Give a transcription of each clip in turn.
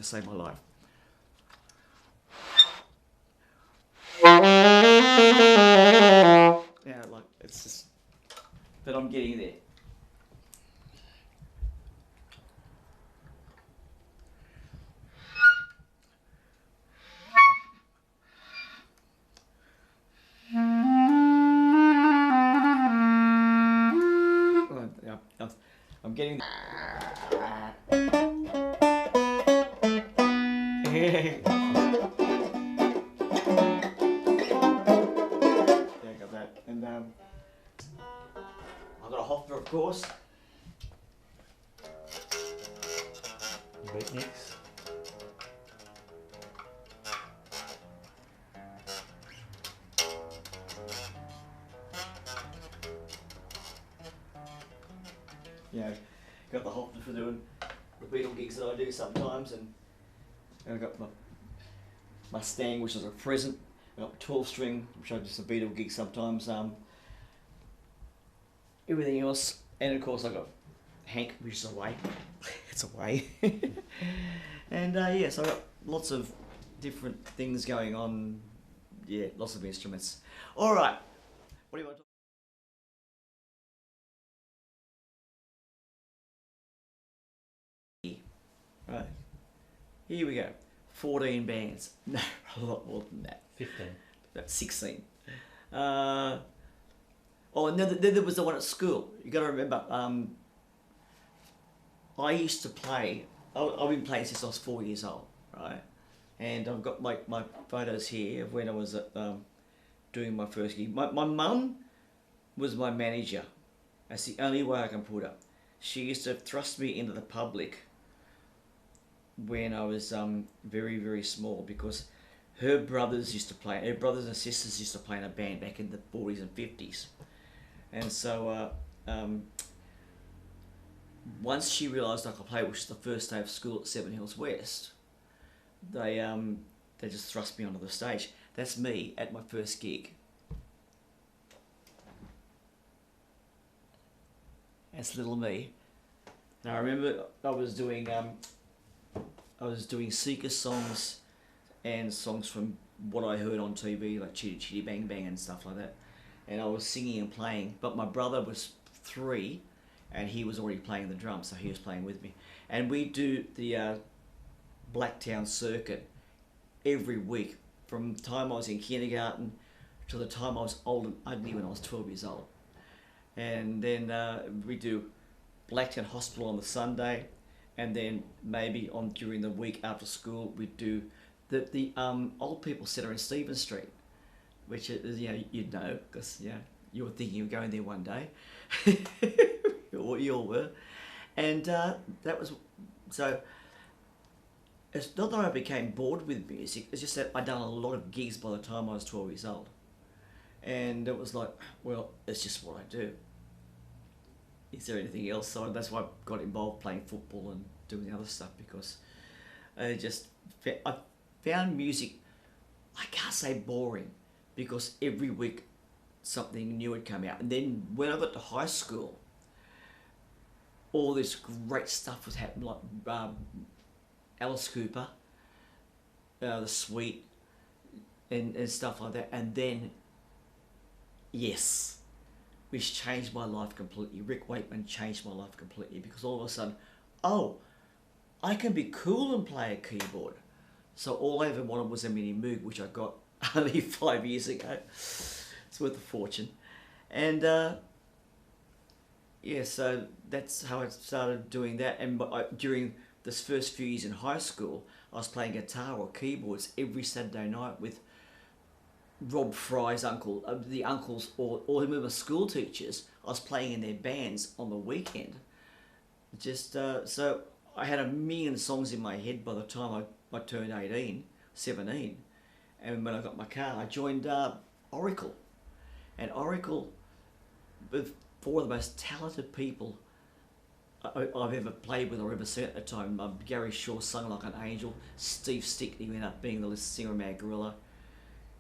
to save my life. Yeah, like, it's just, but I'm getting there. I'm getting. Yeah, got that. And I've got a Hoffer, of course. Beatniks. You know, got the Hoffer for doing the Beatle gigs that I do sometimes, and I got my Mustang, which is a present. I got my 12 string, which I do some Beatle gigs sometimes. Everything else, and of course I got Hank, which is away. It's away. And yeah, so I got lots of different things going on. Yeah, lots of instruments. All right, what do you want to talk? Right, here we go. 14 bands. No, a lot more than that. 15. About 16. Oh, and then there was the one at school. You got to remember. I used to play. I've been playing since I was 4 years old, right? And I've got my photos here of when I was at, doing my first gig. My mum was my manager. That's the only way I can put it. She used to thrust me into the public when I was very, very small, because her brothers used to play, her brothers and sisters used to play in a band back in the 40s and 50s. And so once she realised I could play, which was the first day of school at Seven Hills West, they just thrust me onto the stage. That's me at my first gig. That's little me. Now I remember I was doing Seeker songs and songs from what I heard on TV, like Chitty Chitty Bang Bang and stuff like that. And I was singing and playing, but my brother was 3 and he was already playing the drums, so he was playing with me. And we do the Blacktown circuit every week from the time I was in kindergarten to the time I was old and ugly when I was 12 years old. And then we do Blacktown Hospital on the Sunday, and then maybe during the week after school we do the old people centre in Stephen Street, which is, you know, you'd know because you were thinking of going there one day. You all were, and that was so. It's not that I became bored with music. It's just that I'd done a lot of gigs by the time I was 12 years old, and it was like, well, it's just what I do. Is there anything else? So that's why I got involved playing football and doing the other stuff, because I found music, I can't say boring, because every week something new would come out. And then when I got to high school, all this great stuff was happening, like Alice Cooper, The Sweet, and stuff like that. And then, yes, which changed my life completely. Rick Wakeman changed my life completely, because all of a sudden, oh, I can be cool and play a keyboard. So all I ever wanted was a Mini Moog, which I got only 5 years ago. It's worth a fortune. And yeah, so that's how I started doing that. And during this first few years in high school, I was playing guitar or keyboards every Saturday night with Rob Fry's uncle, the uncles, or whoever school teachers. I was playing in their bands on the weekend. Just so I had a million songs in my head by the time I turned 18, 17. And when I got my car, I joined Oracle. And Oracle, with 4 of the most talented people I've ever played with or ever seen at the time. Gary Shaw sung like an angel. Steve Stickney went up being the lead singer of Mad Gorilla.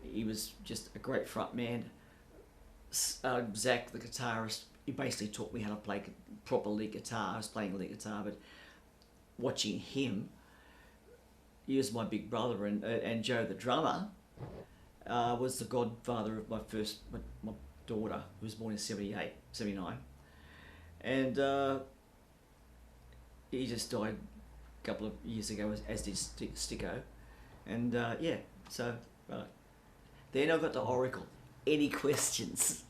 He was just a great front man. Zach, the guitarist, he basically taught me how to play proper lead guitar. I was playing lead guitar, but watching him he was my big brother, and Joe the drummer was the godfather of my daughter, who was born in 78, 79. And he just died a couple of years ago, as did Sticko. And yeah, so then I got to Oracle. Any questions?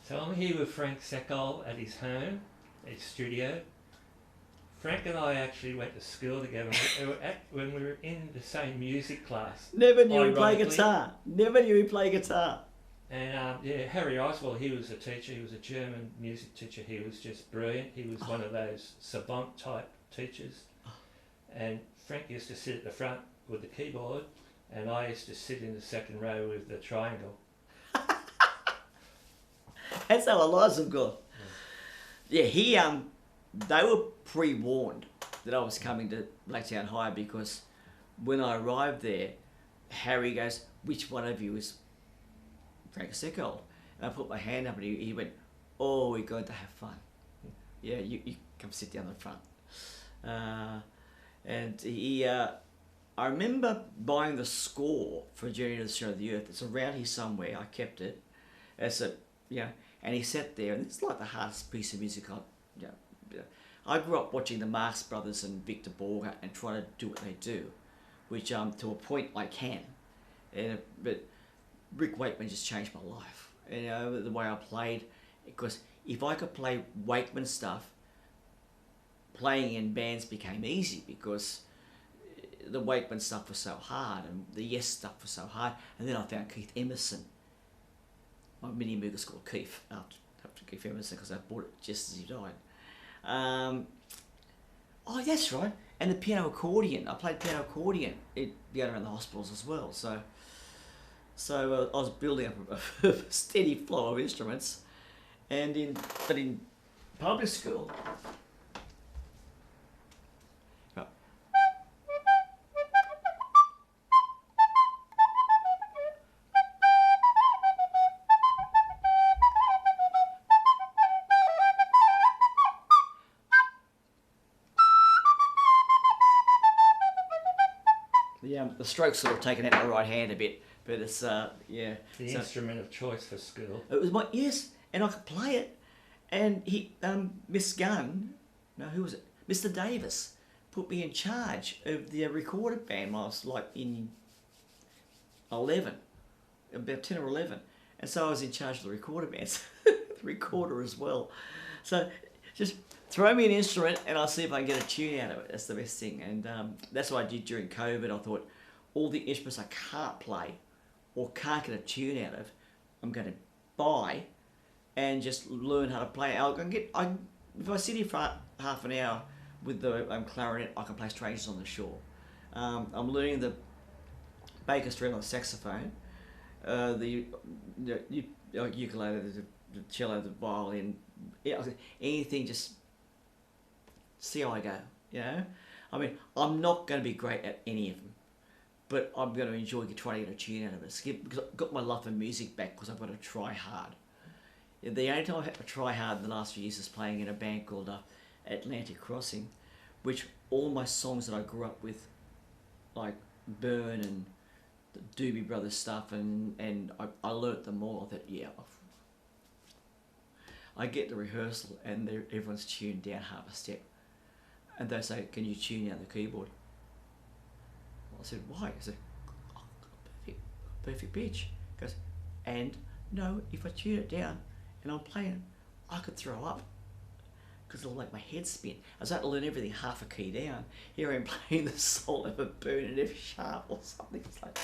So I'm here with Frank Seckold at his home, his studio. Frank and I actually went to school together when we were in the same music class. Never knew he played guitar. Never knew he played guitar. And yeah, Harry Oswald, he was a teacher. He was a German music teacher. He was just brilliant. He was one of those savant type teachers. And Frank used to sit at the front with the keyboard, and I used to sit in the second row with the triangle. That's how our lives have gone. Yeah, they were pre-warned that I was coming to Blacktown High, because when I arrived there, Harry goes, "Which one of you is Frank Seckold?" And I put my hand up, and he went, "Oh, we're going to have fun. Yeah, you come sit down the front." And he, I remember buying the score for Journey to the Center of the Earth. It's around here somewhere. I kept it. And he sat there, and it's like the hardest piece of music I grew up watching the Marx Brothers and Victor Borge and trying to do what they do, which to a point I can. But Rick Wakeman just changed my life. The way I played, because if I could play Wakeman stuff, playing in bands became easy, because the Wakeman stuff was so hard and the Yes stuff was so hard. And then I found Keith Emerson. My mini Mooger's called Keith after Keith Emerson, because I bought it just as he died. Oh, that's right. And the piano accordion. I played piano accordion around the hospitals as well. So I was building up a steady flow of instruments. And in public school, the strokes sort of taken out my right hand a bit, but it's yeah. The instrument of choice for school. It was and I could play it. And he, Miss Gunn, no, who was it? Mr. Davis put me in charge of the recorded band when I was like in 11, about 10 or 11, and so I was in charge of the recorder bands, the recorder as well. So just throw me an instrument and I'll see if I can get a tune out of it. That's the best thing. And that's what I did during COVID. I thought, all the instruments I can't play or can't get a tune out of, I'm going to buy and just learn how to play. If I sit here for half an hour with the clarinet, I can play Strangers on the Shore. I'm learning the Baker Street on the saxophone, the ukulele, the cello, the violin, anything, just see how I go, I mean, I'm not going to be great at any of them, but I'm going to enjoy trying to get a tune out of it. Because I've got my love for music back, because I've got to try hard. The only time I've had to try hard in the last few years is playing in a band called Atlantic Crossing, which all my songs that I grew up with, like Burn and the Doobie Brothers stuff, and I learnt them all. I thought, I get the rehearsal and everyone's tuned down half a step, and they say, "Can you tune out the keyboard?" I said, "Why?" I said, perfect pitch. He goes, "And no, if I tune it down and I'm playing, I could throw up, because it'll make my head spin." I was had to learn everything half a key down. Here I'm playing the solo of a Burn in F sharp or something. It's like,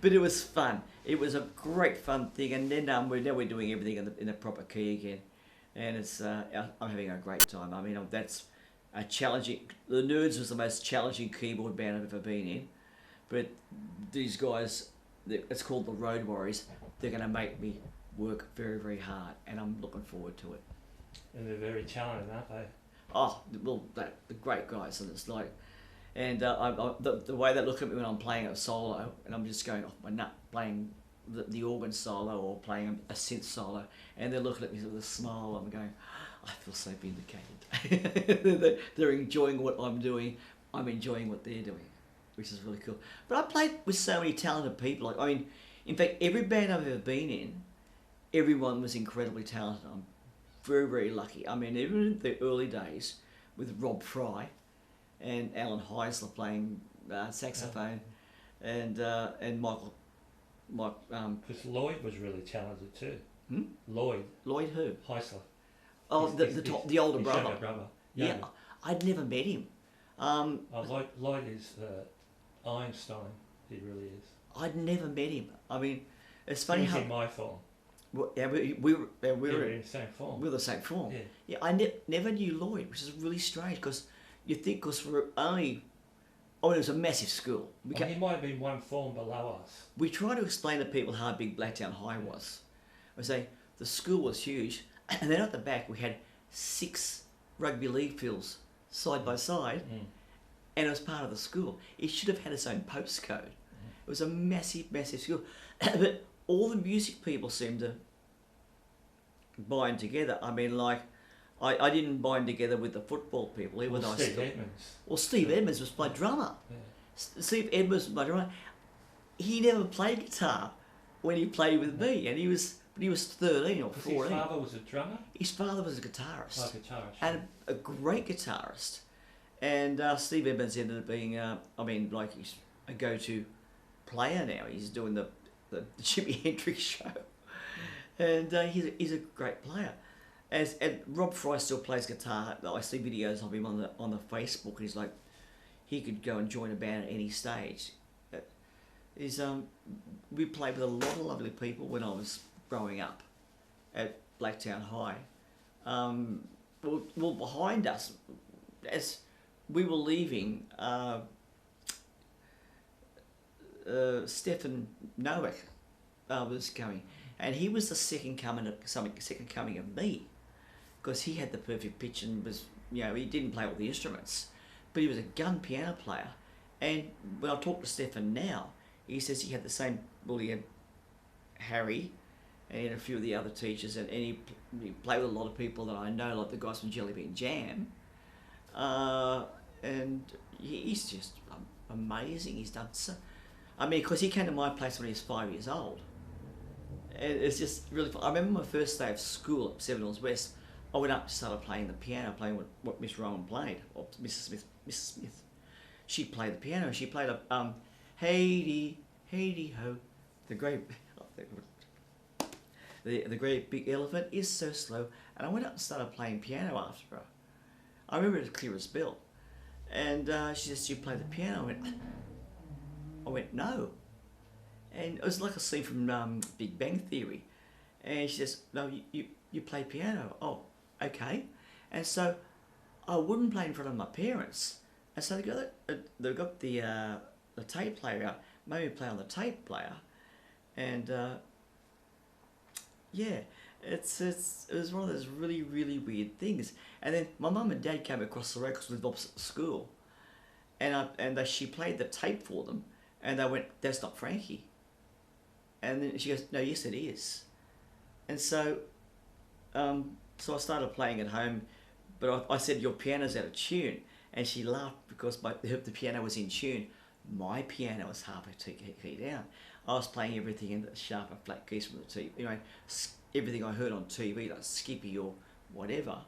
but it was fun. It was a great fun thing. And then we're doing everything in the proper key again, and it's I'm having a great time. I mean, that's a challenging. The Nerds was the most challenging keyboard band I've ever been in, but these guys, it's called the Road Warriors. They're going to make me work very, very hard, and I'm looking forward to it. And they're very challenging, aren't they? Oh, well, they're great guys, and it's like, and the way they look at me when I'm playing a solo, and I'm just going off my nut, playing the organ solo or playing a synth solo, and they're looking at me with a smile. I'm going, I feel so vindicated. They're enjoying what I'm doing, I'm enjoying what they're doing, which is really cool. But I played with so many talented people. Like, I mean, in fact, every band I've ever been in, everyone was incredibly talented. I'm very, very lucky. I mean, even in the early days with Rob Fry and Alan Heisler playing saxophone, and Mike. Because Lloyd was really talented too. Hmm? Lloyd who? Heisler. Oh, the older his brother. younger brother. Yeah, Younger. I'd never met him. Lloyd is Einstein. He really is. I'd never met him. I mean, it's He funny was how. in my form. Well, yeah, we were in the same form. we were the same form. Yeah. Yeah, I never knew Lloyd, which is really strange because you think because we're only. Oh, it was a massive school. He might have been one form below us. We try to explain to people how big Blacktown High was. We say the school was huge, and then at the back we had 6 rugby league fields side by side, and it was part of the school. It should have had its own postcode. It was a massive, massive school. But all the music people seemed to bind together. I mean, like, I didn't bind together with the football people. Even though Steve Edmonds. Well, Steve Edmonds was my drummer. Yeah. Steve Edmonds was my drummer. He never played guitar when he played with me, and he was 13 or 14. His father was a drummer? His father was a guitarist. Oh, guitarist. And a great guitarist. And Steve Edmonds ended up being, he's a go-to player now. He's doing the Jimi Hendrix show. And he's a great player. And Rob Fry still plays guitar. I see videos of him on the Facebook, and he's like, he could go and join a band at any stage. We played with a lot of lovely people when I was growing up at Blacktown High. Well, behind us, as we were leaving, Stefan Nowak was coming, and he was the second coming of me, because he had the perfect pitch and was, he didn't play all the instruments, but he was a gun piano player. And when I talk to Stefan now, he says he had the same. Well, he had Harry, and he had a few of the other teachers, and he played with a lot of people that I know, like the guys from Jelly Bean Jam. And he's just amazing. He's done so. I mean, because he came to my place when he was 5 years old. And it's just really fun. I remember my first day of school at Seven Hills West. I went up and started playing the piano, playing what Miss Rowan played, or Mrs. Smith. She played the piano. She played a Haiti, Haiti ho, the great big elephant is so slow. And I went up and started playing piano after her. I remember it as clear as bell. And she says, "Do you play the piano?" I went, "No." And it was like a scene from Big Bang Theory. And she says, "No, you play piano." Oh, okay. And so I wouldn't play in front of my parents. And so they got the tape player out, made me play on the tape player. And it was one of those really, really weird things. And then my mum and dad came across the road because we lived opposite school. And she played the tape for them. And they went, "That's not Frankie." And then she goes, "No, yes it is." And so I started playing at home, but I said, "Your piano's out of tune." And she laughed because the piano was in tune. My piano was half a key down. I was playing everything in the sharp and flat keys from the TV. Everything I heard on TV, like Skippy or whatever,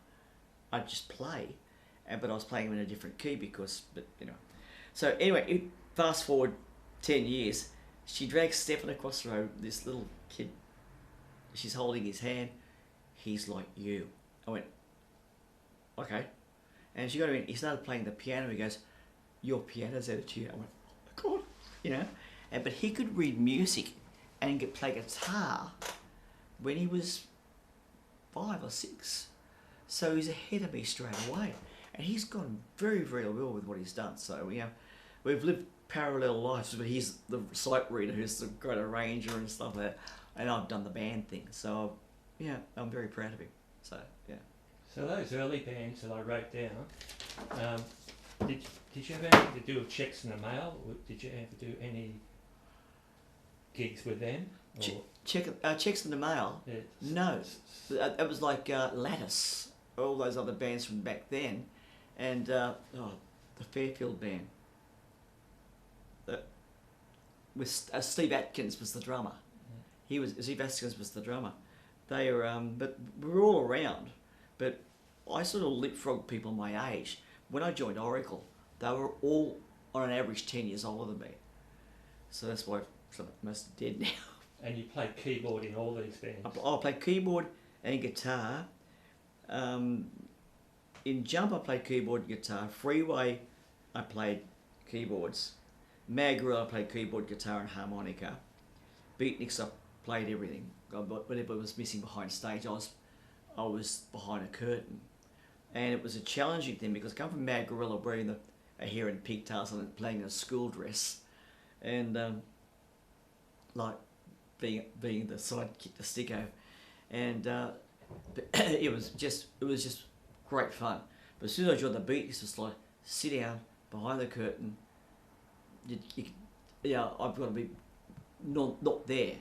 I'd just play. But I was playing them in a different key So anyway, fast forward 10 years, she drags Stefan across the road, this little kid. She's holding his hand. "He's like you." I went, "Okay." And she got him in. He started playing the piano. He goes, "Your piano's out of tune." I went, "Oh God," But he could read music and play guitar when he was 5 or 6. So he's ahead of me straight away. And he's gone very, very well with what he's done. So we've lived parallel lives, but he's the sight reader who's the great arranger and stuff like that. And I've done the band thing. So I'm very proud of him. So So those early bands that I wrote down, did you have anything to do with Checks in the Mail? Or did you ever do any gigs with them? Checks in the Mail? Yeah. No. It was like Lattice, all those other bands from back then. And the the Fairfield band. With Steve Atkins was the drummer. Steve Atkins was the drummer. They were, but we were all around. But I sort of leapfrogged people my age. When I joined Oracle, they were all on an average 10 years older than me. So that's why some of them are dead now. And you played keyboard in all these bands? I played keyboard and guitar. In Jump, I played keyboard and guitar. Freeway, I played keyboards. Mad Gorilla, I played keyboard, guitar, and harmonica. Beatniks, I played everything. Whatever was missing behind stage, I was behind a curtain. And it was a challenging thing because I come from Mad Gorilla wearing a hair and pigtails and playing in a school dress. And like being the sidekick, the sticko. And it was just great fun. But as soon as I joined the Beatniks, it's like, sit down behind the curtain. I've got to be not there.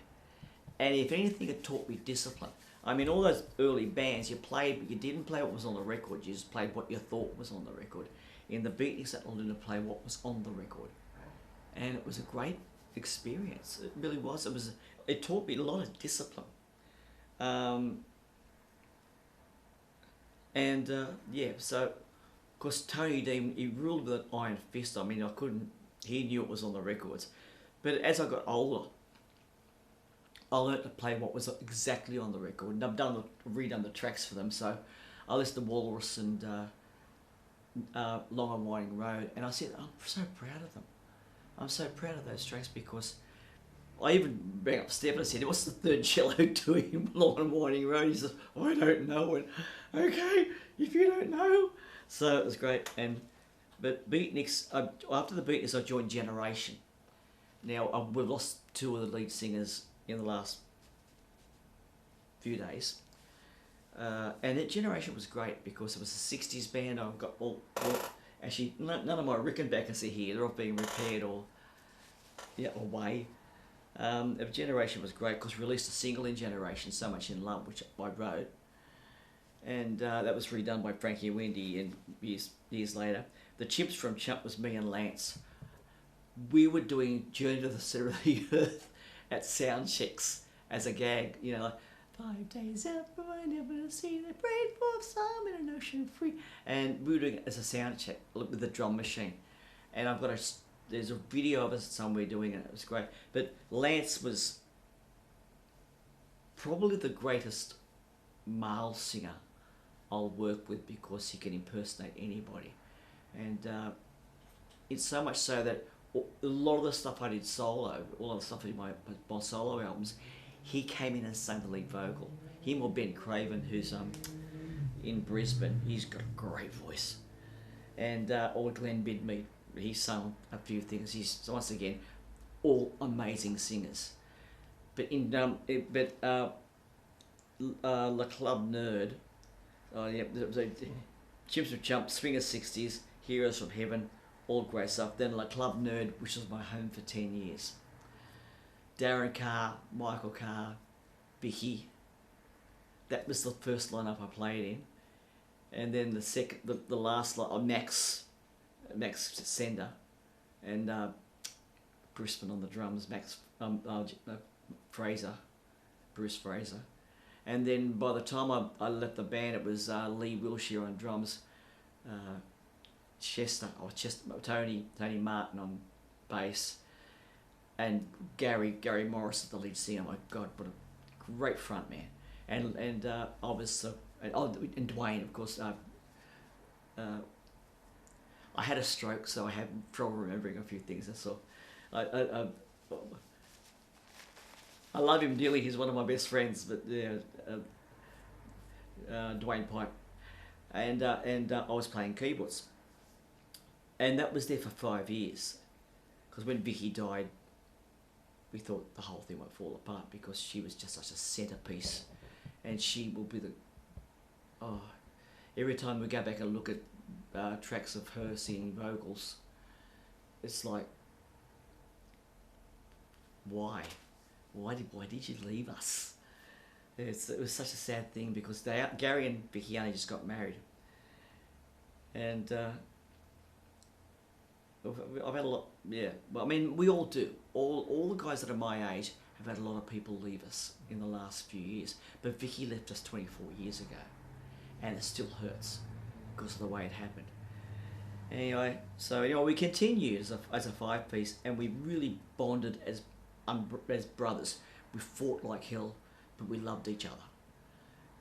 And if anything, it taught me discipline. I mean, all those early bands you played, but you didn't play what was on the record. You just played what you thought was on the record. In the Beatniks, I learned to play what was on the record, and it was a great experience. It really was. It taught me a lot of discipline. So of course Tony Dean, he ruled with an iron fist. I mean, he knew it was on the records. But as I got older, I learnt to play what was exactly on the record. And I've redone the tracks for them. So I listened to Walrus and Long and Winding Road, and I said, I'm so proud of them. I'm so proud of those tracks because I even rang up Stephen and said, what's the third cello doing Long and Winding Road? He says, I don't know. And okay, if you don't know. So it was great. But Beatniks, after the Beatniks, I joined Generation. Now, we've lost two of the lead singers in the last few days. And that Generation was great because it was a 60s band. I've got actually, none of my Rickenbackers are here. They're all being repaired or away. Generation was great because we released a single in Generation, So Much in Love, which I wrote. And that was redone by Frankie and Wendy and years later. The Chimps from Chump was me and Lance. We were doing Journey to the Centre of the Earth at sound checks as a gag, like 5 days after I never see the prayed for some in an ocean free. And we were doing it as a sound check with the drum machine. And there's a video of us somewhere doing it. It was great. But Lance was probably the greatest male singer I'll work with because he can impersonate anybody. And it's so much so that a lot of the stuff I did solo, all of the stuff in my solo albums, he came in and sang the lead vocal. Him or Ben Craven, who's in Brisbane, he's got a great voice. And or Glenn Bidmead, he sung a few things. He's once again all amazing singers. But Le Club Nerd, Chimps of Chump, Swinger 60s, Heroes from Heaven, all great stuff. Then Le Club Nerd, which was my home for 10 years. Darren Carr, Michael Carr, Vicky. That was the first lineup I played in. And then the last line, Max Sender, and Brisbane on the drums, Bruce Fraser. And then by the time I left the band, it was Lee Wilshire on drums, Tony Martin on bass, and Gary Morris as the lead singer. My God, what a great front man! And Dwayne, of course. I had a stroke, so I have trouble remembering a few things. That's all. I love him dearly. He's one of my best friends. But Dwayne Pipe, and I was playing keyboards, and that was there for 5 years, because when Vicky died, we thought the whole thing might fall apart because she was just such a centerpiece, and she will be every time we go back and look at tracks of her singing vocals, it's like, why did you leave us? It was such a sad thing because Gary and Vicky only just got married, and I've had a lot. Yeah, well, I mean, we all do. All the guys that are my age have had a lot of people leave us in the last few years. But Vicky left us 24 years ago, and it still hurts because of the way it happened. Anyway, so we continued as a five piece, and we really bonded as brothers. We fought like hell, but we loved each other.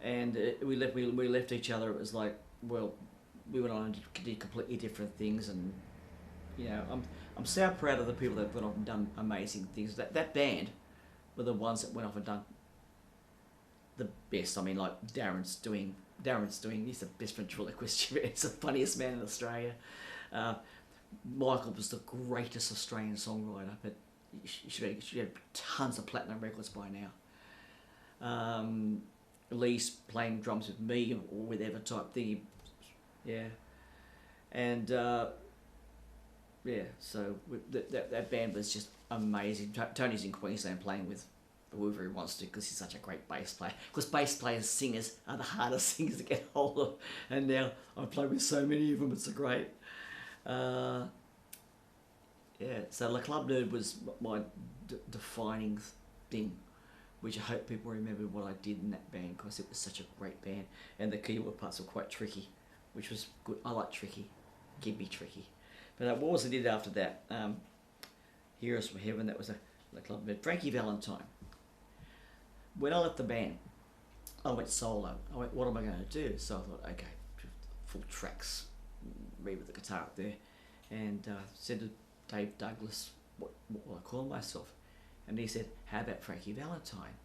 And we left each other. It was like, well, we went on and did completely different things, and I'm so proud of the people that went off and done amazing things. That band were the ones that went off and done the best. I mean, like Darren's doing. He's the best ventriloquist. He's the funniest man in Australia. Michael was the greatest Australian songwriter, but he should have tons of platinum records by now. Lee's playing drums with me or whatever type thing. Yeah, and so that band was just amazing. Tony's in Queensland playing with whoever he wants to, because he's such a great bass player. Because bass players, singers are the hardest singers to get hold of, and now I play with so many of them. It's great. So the Club Nerd was my defining thing, which I hope people remember what I did in that band, because it was such a great band, and the keyboard parts were quite tricky, which was good. I like tricky, give me tricky. But what was I did after that? Heroes from Heaven. That was the Club Nerd. Frankie Valentine. When I left the band, I went solo. I went, what am I going to do? So I thought, okay, full tracks, me with the guitar up there, and said to Dave Douglas, what will I call myself? And he said, how about Frankie Valentine?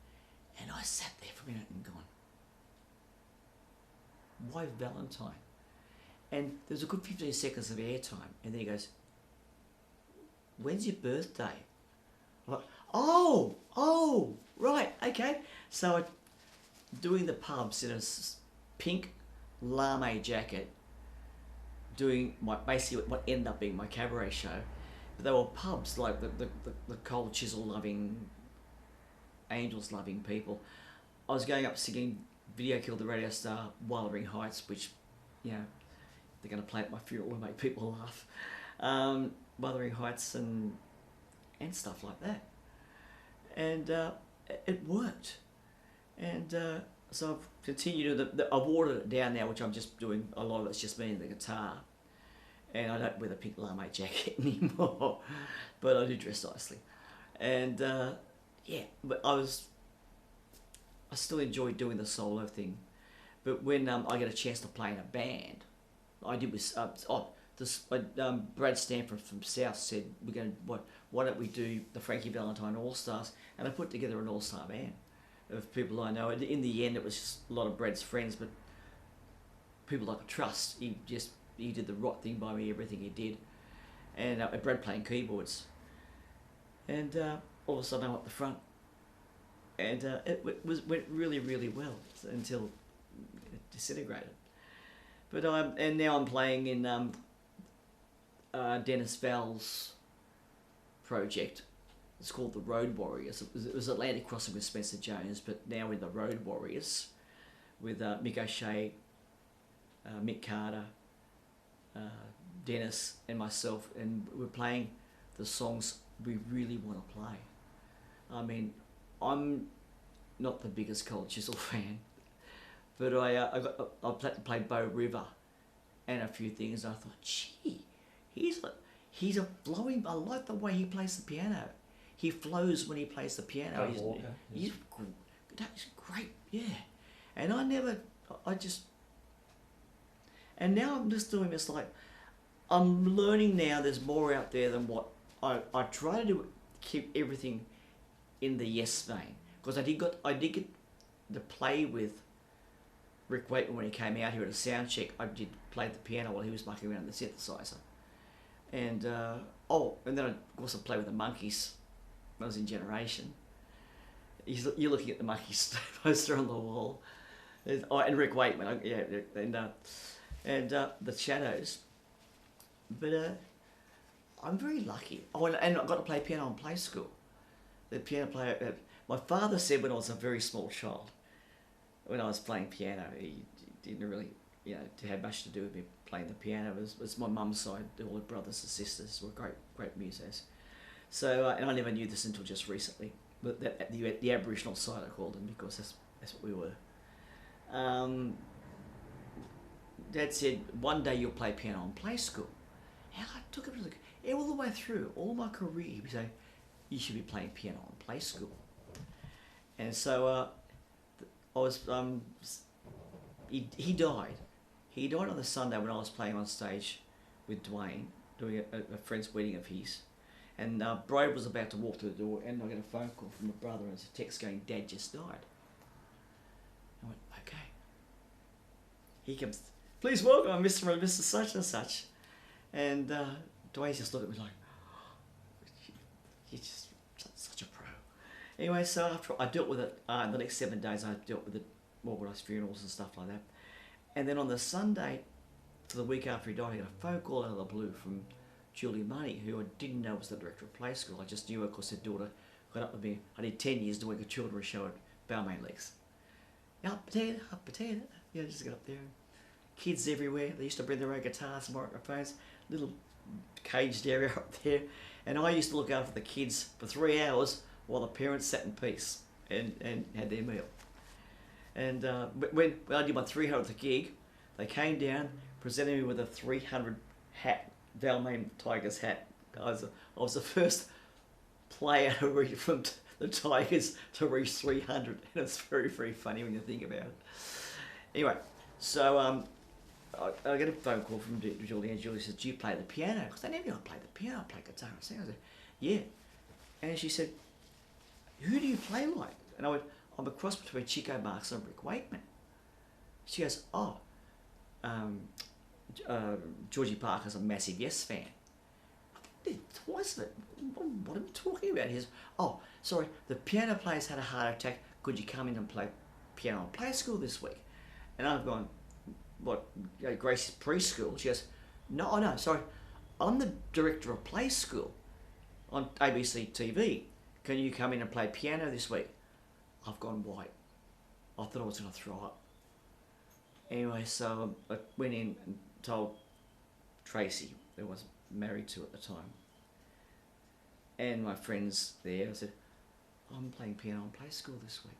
And I sat there for a minute and gone, why Valentine? And there was a good 15 seconds of airtime, and then he goes, when's your birthday? I'm like, oh, right, okay. So I doing the pubs in a pink lame jacket, doing basically what ended up being my cabaret show. But they were pubs, like the cold chisel loving, angels loving people. I was going up singing Video Killed the Radio Star, Wuthering Heights, which, they're going to play at my funeral and make people laugh. Wuthering Heights and stuff like that. And it worked. And so I've continued. I've watered it down now, which I'm just doing. A lot of it's just me and the guitar. And I don't wear the pink lame jacket anymore, but I do dress nicely. And but I still enjoy doing the solo thing. But when I get a chance to play in a band, I did with Brad Stanford from South said, why don't we do the Frankie Valentine All Stars? And I put together an all-star band of people I know. In the end, it was just a lot of Brad's friends, but people I could trust. He did the right thing by me, everything he did. And Brad playing keyboards. And all of a sudden I'm up the front. And it went really, really well until it disintegrated. But now I'm playing in Dennis Val's project. It's called the Road Warriors. It was Atlantic Crossing with Spencer Jones, but now in the Road Warriors with Mick O'Shea, Mick Carter, Dennis and myself, and we're playing the songs we really want to play. I mean, I'm not the biggest Cold Chisel fan, but I played Bow River and a few things, and I thought, gee, he's a flowing. I like the way he plays the piano. He flows when he plays the piano. He's great, yeah. And and now I'm just doing this, like, I'm learning now there's more out there than what I try to do, keep everything in the Yes vein. Because I did get to play with Rick Wakeman when he came out here at a sound check. I did play the piano while he was mucking around the synthesizer. And and then I also played with the Monkees when I was in Generation. You're looking at the Monkees poster on the wall. And Rick Wakeman, and the Shadows. But I'm very lucky. Oh, and I got to play piano in play school. The piano player, my father said when I was a very small child, when I was playing piano, he didn't really had much to do with me playing the piano. It was my mum's side. All her brothers and sisters were great musicians. So, and I never knew this until just recently. But the Aboriginal side, I called them, because that's what we were. Dad said, one day you'll play piano in play school. And I took it all the way through, all my career. He would say, you should be playing piano in play school. And so I was, he died. He died on the Sunday when I was playing on stage with Dwayne, doing a friend's wedding of his. And Brad was about to walk through the door, and I got a phone call from my brother, and it's a text going, Dad just died. I went, okay. He comes, please welcome Mr. and Mrs. Such and Such. And Dwayne just looked at me like, you're just such a pro. Anyway, so after I dealt with it, in the next 7 days I dealt with it, organised funerals and stuff like that. And then on the Sunday, for the week after he died, I got a phone call out of the blue from Julie Money, who I didn't know was the director of Play School. I just knew her because her daughter got up with me. I did 10 years doing a children's show at Balmain Lakes. Up potato, just got up there. Kids everywhere. They used to bring their own guitars and microphones. Little caged area up there. And I used to look after the kids for 3 hours while the parents sat in peace and had their meal. And when I did my 300th gig, they came down, presented me with a 300 hat, Balmain Tigers hat. I was the first player from the Tigers to reach 300, and it's very, very funny when you think about it. Anyway, so I get a phone call from Julie, and Julie says, do you play the piano? Because I never knew I played the piano, I play guitar and sing. I said, yeah. And she said, who do you play like? And I went, I'm a cross between Chico Marx and Rick Wakeman. She goes, oh, Georgie Parker's a massive Yes fan. Twice of it. What are you talking about? He says, oh, sorry, the piano player's had a heart attack. Could you come in and play piano in Play School this week? And I've gone, what, Gracie's preschool? She goes, no, sorry, I'm the director of Play School on ABC TV. Can you come in and play piano this week? I've gone white. I thought I was going to throw up. Anyway, so I went in and told Tracy, who I was married to at the time, and my friends there. I said, I'm playing piano in Play School this week.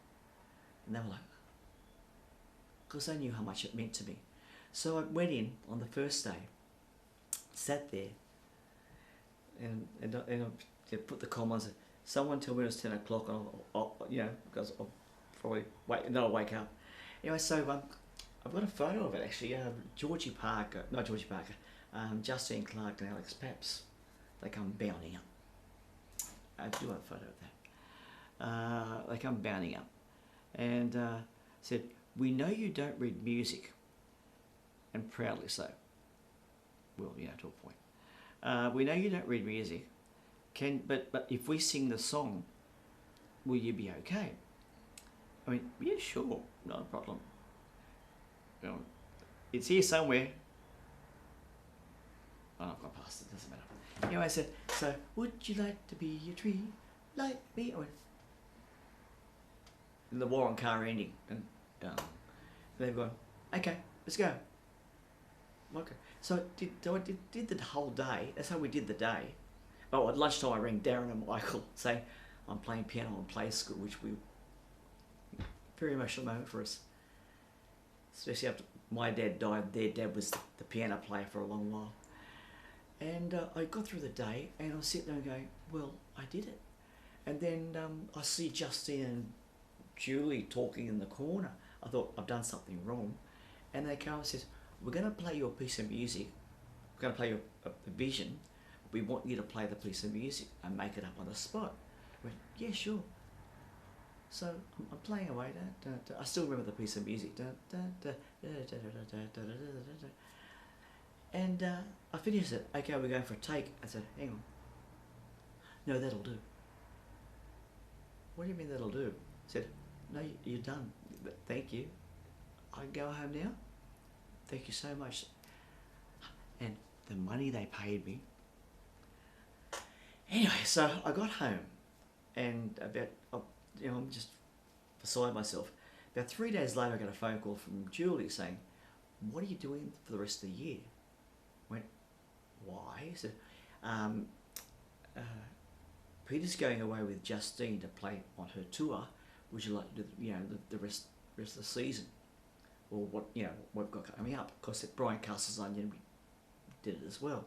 And they were like, because they knew how much it meant to me. So I went in on the first day, sat there, and I put the comments. Someone told me it was 10 o'clock, and because I'll probably wait, and then I'll wake up. Anyway, so I've got a photo of it actually. Justine Clark and Alex Paps, they come bounding up. I do have a photo of that. They come bounding up and said, we know you don't read music, and proudly so. Well, to a point. We know you don't read music. But if we sing the song, will you be okay? I mean, yeah, sure, not a problem. It's here somewhere. Oh, I've gone past it, doesn't matter. Anyway, I said, so would you like to be a tree like me? And the war on car ending, and they've gone, okay, let's go. Okay, so I did the whole day. That's how we did the day. Oh, at lunchtime I rang Darren and Michael saying I'm playing piano in Play School, which we very emotional moment for us. Especially after my dad died, their dad was the piano player for a long while. And I got through the day and I was sitting there going, well, I did it. And then I see Justine and Julie talking in the corner. I thought, I've done something wrong. And they come and says, we're going to play you a piece of music. We're going to play you a vision. We want you to play the piece of music and make it up on the spot. I went, yeah, sure. So I'm playing away. I still remember the piece of music. And I finished it. Okay, we're going for a take. I said, hang on. No, that'll do. What do you mean that'll do? I said, no, you're done. Thank you. I can go home now. Thank you so much. And the money they paid me. Anyway, so I got home, and I'm just beside myself. About 3 days later, I got a phone call from Julie saying, what are you doing for the rest of the year? I went, why? He said, Peter's going away with Justine to play on her tour. Would you like to do, the rest of the season? Or what we've got coming up? Because at Brian Castle's Onion, we did it as well.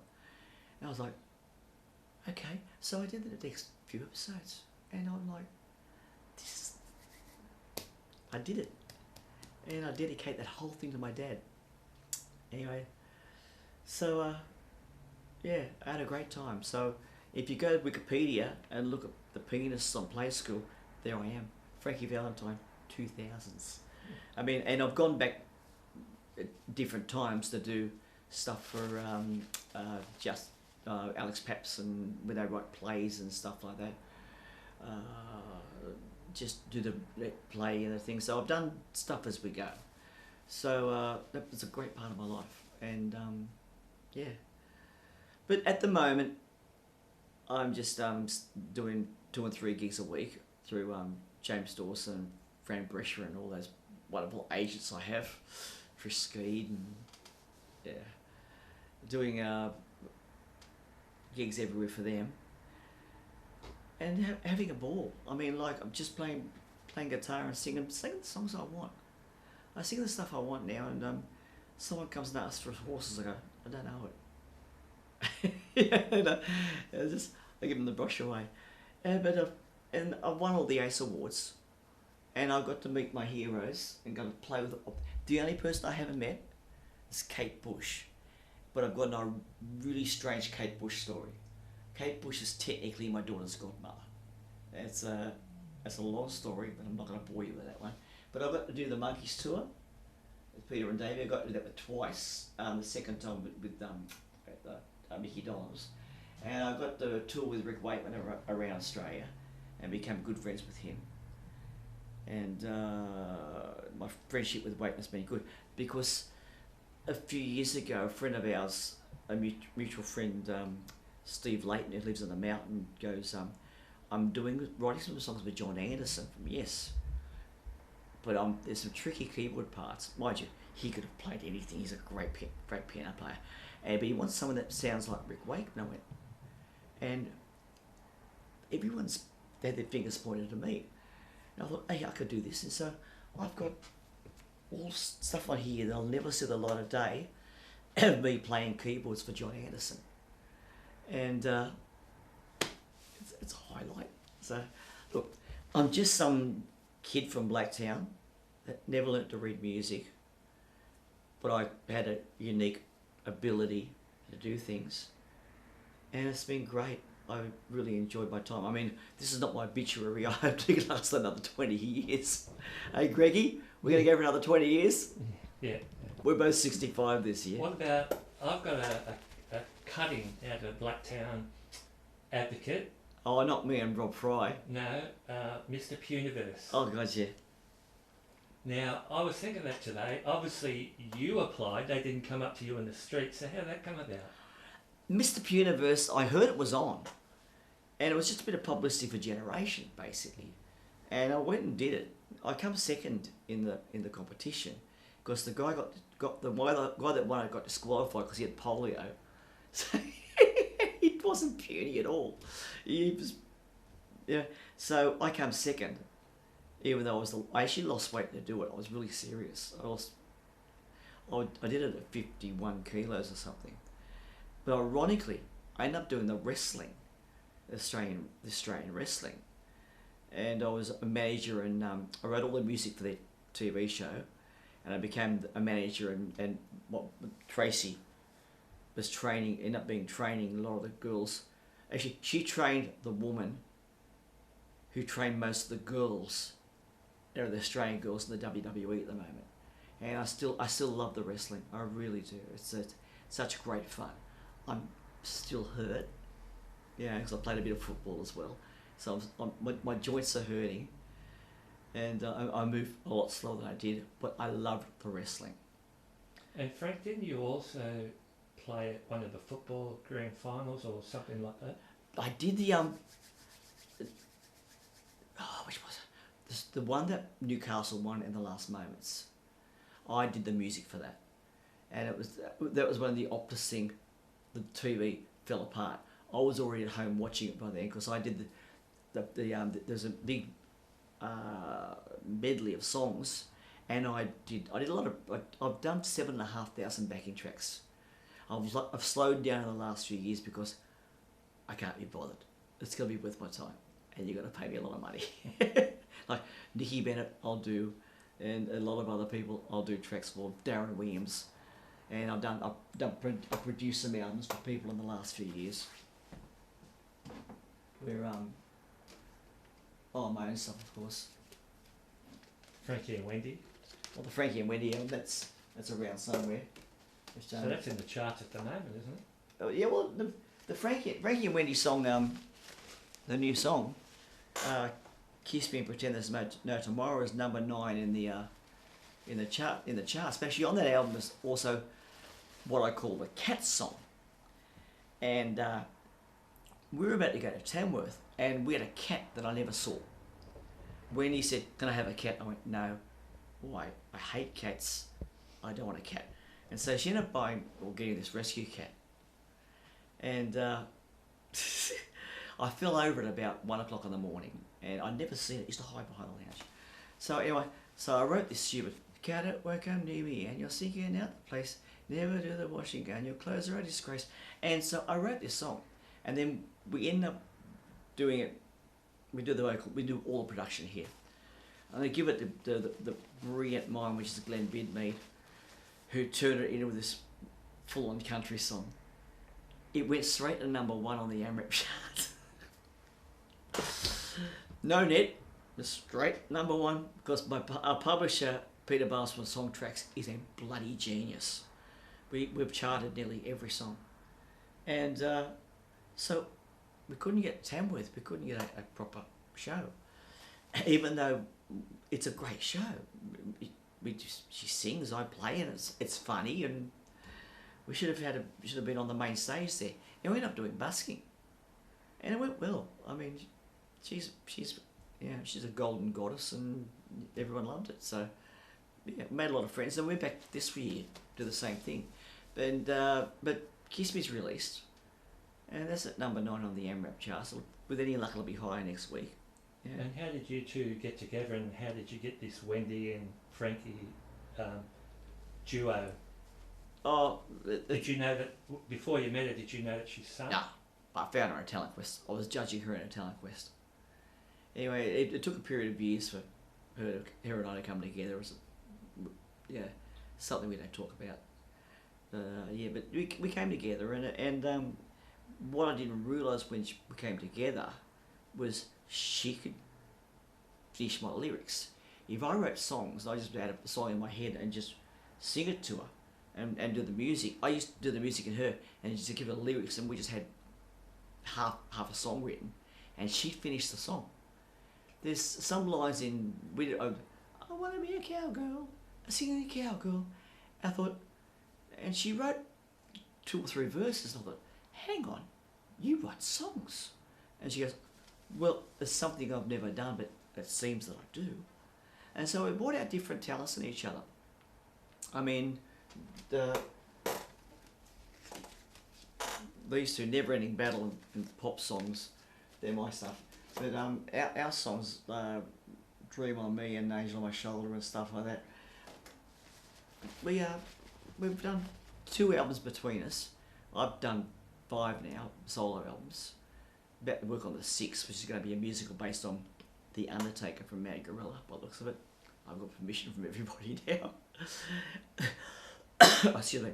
And I was like, okay. So I did the next few episodes, and I'm like, I did it, and I dedicate that whole thing to my dad. Anyway, so yeah, I had a great time. So if you go to Wikipedia and look at the pianists on Play School, there I am, Frankie Valentine, 2000s. I mean, and I've gone back at different times to do stuff for Alex Paps, and when they write plays and stuff like that. Just do the play and the thing. So I've done stuff as we go. So that was a great part of my life, and yeah. But at the moment, I'm just doing 2 and 3 gigs a week through James Dawson, Fran Brescia, and all those wonderful agents I have, for Skeed, and yeah, doing gigs everywhere for them, and having a ball. I mean, like, I'm just playing guitar and singing the songs I want. I sing the stuff I want now, and someone comes and asks for horses, I go, I don't know it. I give them the brush away. And I've won all the ACE Awards, and I got to meet my heroes and got to play with them. The only person I haven't met is Kate Bush, but I've got a really strange Kate Bush story. Kate Bush is technically my daughter's godmother. It's a long story, but I'm not going to bore you with that one. But I got to do the Monkeys tour with Peter and Davey. I got to do that twice. The second time with Mickey Dollars, and I got to tour with Rick Wakeman around Australia, and became good friends with him. And my friendship with Wakeman's been good, because a few years ago, a friend of ours, a mutual friend, Steve Layton, who lives on the mountain, goes, I'm writing some songs with John Anderson from Yes, but there's some tricky keyboard parts. Mind you, he could have played anything. He's a great piano player, but he wants someone that sounds like Rick Wakeman. I went, and everyone's had their fingers pointed to me. And I thought, hey, I could do this. And so I've got all stuff on here that'll never see the light of day of me playing keyboards for John Anderson. And it's a highlight. So, look, I'm just some kid from Blacktown that never learnt to read music, but I had a unique ability to do things, and it's been great. I really enjoyed my time. I mean, this is not my obituary. I hope to last another 20 years. Hey, Greggy, we're going to go for another 20 years? Yeah. We're both 65 this year. What about, I've got a cutting out of Blacktown Advocate. Oh, not me and Rob Fry. No, Mr. Puniverse. Oh, God, yeah. Now, I was thinking that today. Obviously, you applied. They didn't come up to you in the street. So how did that come about? Mr. Puniverse, I heard it was on, and it was just a bit of publicity for Generation, basically. And I went and did it. I come second in the competition, because the guy got the guy that won it got disqualified because he had polio. So it wasn't puny at all. He was, yeah. So I come second, even though I actually lost weight to do it. I was really serious. I did it at 51 kilos or something. But ironically, I ended up doing the wrestling, Australian wrestling, and I was a manager, and I wrote all the music for the TV show, and I became a manager, and what Tracy was ended up training a lot of the girls. Actually, she trained the woman who trained most of the girls, the Australian girls in the WWE at the moment, and I still love the wrestling. I really do. It's such great fun. I'm still hurt, because I played a bit of football as well. So my joints are hurting, and I move a lot slower than I did, but I loved the wrestling. And Frank, didn't you also play at one of the football grand finals or something like that? I did the which was it? The one that Newcastle won in the last moments. I did the music for that. and that was when the Optus thing, the TV fell apart. I was already at home watching it by then because I did there's a big medley of songs, and I did a lot of I've done 7,500 backing tracks. I've slowed down in the last few years because I can't be bothered. It's gonna be worth my time, and you're gonna pay me a lot of money. Like Nicky Bennett, I'll do, and a lot of other people I'll do tracks for. Darren Williams, and I've produced some albums for people in the last few years. Where my own stuff, of course. Frankie and Wendy. Well, the Frankie and Wendy album, that's around somewhere. Which, So that's in the charts at the moment, isn't it? Oh, yeah, well, the Frankie and Wendy song, the new song, "Kiss Me and Pretend There's No Tomorrow," is number 9 in the charts. Especially on that album is also what I call the cat song. And we were about to go to Tamworth, and we had a cat that I never saw. When he said, "Can I have a cat?" I went, "No. Why? I hate cats. I don't want a cat." And so she ended up getting this rescue cat. And I fell over at about 1 o'clock in the morning, and I'd never seen it. It used to hide behind the lounge. So anyway, I wrote this stupid, "Cat at work, come near me, and you're sinking out the place. Never do the washing gun. Your clothes are a disgrace." And so I wrote this song, and then we end up doing it. We do all the production here. And I give it the brilliant mind, which is Glenn Bidmead, who turned it into this full-on country song. It went straight to number 1 on the AMREP chart. No net, just straight number 1, because our publisher, Peter Barsman Song Tracks, is a bloody genius. We've charted nearly every song. And so we couldn't get Tamworth, we couldn't get a proper show. Even though it's a great show. She sings, I play, and it's funny, and we should have been on the main stage there. And we ended up doing busking, and it went well. I mean, she's a golden goddess, and everyone loved it. So yeah, made a lot of friends, and we're back this year to do the same thing. And but Kiss Me's released, and that's at number 9 on the AMRAP charts. With any luck, it'll be higher next week. Yeah. And how did you two get together, and how did you get this Wendy and Frankie duo? Oh, did you know that before you met her? Did you know that she's sung? No, I found her at Talent Quest. I was judging her in a Talent Quest. Anyway, it took a period of years for her and I to come together. It was, something we don't talk about. But we came together, and what I didn't realise when we came together was she could finish my lyrics. If I wrote songs, I just had a song in my head and just sing it to her and do the music. I used to do the music in her and just give her the lyrics, and we just had half a song written, and she'd finish the song. There's some lines in I want to be a cowgirl, a singing cowgirl. I thought, and she wrote 2 or 3 verses. I thought, hang on, you write songs? And she goes, well, it's something I've never done, but it seems that I do. And so we brought out different talents in each other. I mean, these two never-ending battle and pop songs, they're my stuff. But our songs, Dream on Me and Angel on My Shoulder and stuff like that, we've done 2 albums between us. I've done 5 now, solo albums. About to work on the 6th, which is going to be a musical based on The Undertaker from Mad Gorilla, by the looks of it. I've got permission from everybody now. Excuse me.